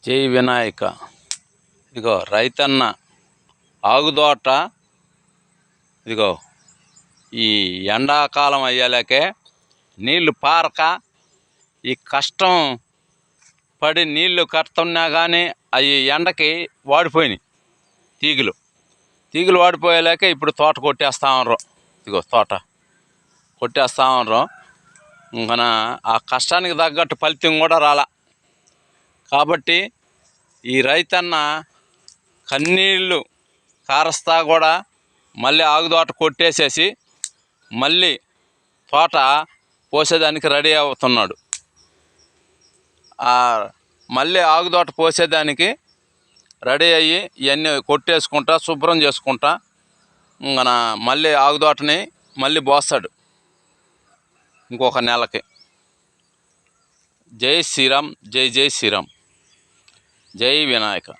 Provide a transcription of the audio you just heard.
జై వినాయక. ఇదిగో రైతన్న ఆగుదోట. ఇదిగో ఈ ఎండాకాలం అయ్యేలాకే నీళ్లు పారక ఈ కష్టం పడి నీళ్లు కడుతున్నా కానీ అవి ఎండకి వాడిపోయినాయి. తీగలు వాడిపోయేలాక ఇప్పుడు తోట కొట్టేస్తా ఉన్నారు. ఇదిగో తోట కొట్టేస్తా ఉన్నారు. మన ఆ కష్టానికి తగ్గట్టు ఫలితం కూడా రాలా. కాబట్టి ఈ రైతన్న కన్నీళ్ళు కారస్తా కూడా మళ్ళీ ఆగుదోట కొట్టేసేసి మళ్ళీ తోట పోసేదానికి రెడీ అవుతున్నాడు. మళ్ళీ ఆగుదోట పోసేదానికి రెడీ అయ్యి ఇవన్నీ కొట్టేసుకుంటా శుభ్రం చేసుకుంటా మన మళ్ళీ ఆగుదోటని మళ్ళీ పోస్తాడు ఇంకొక నెలకి. జై శ్రీరామ్, జై జై శ్రీరామ్, జై వినాయక.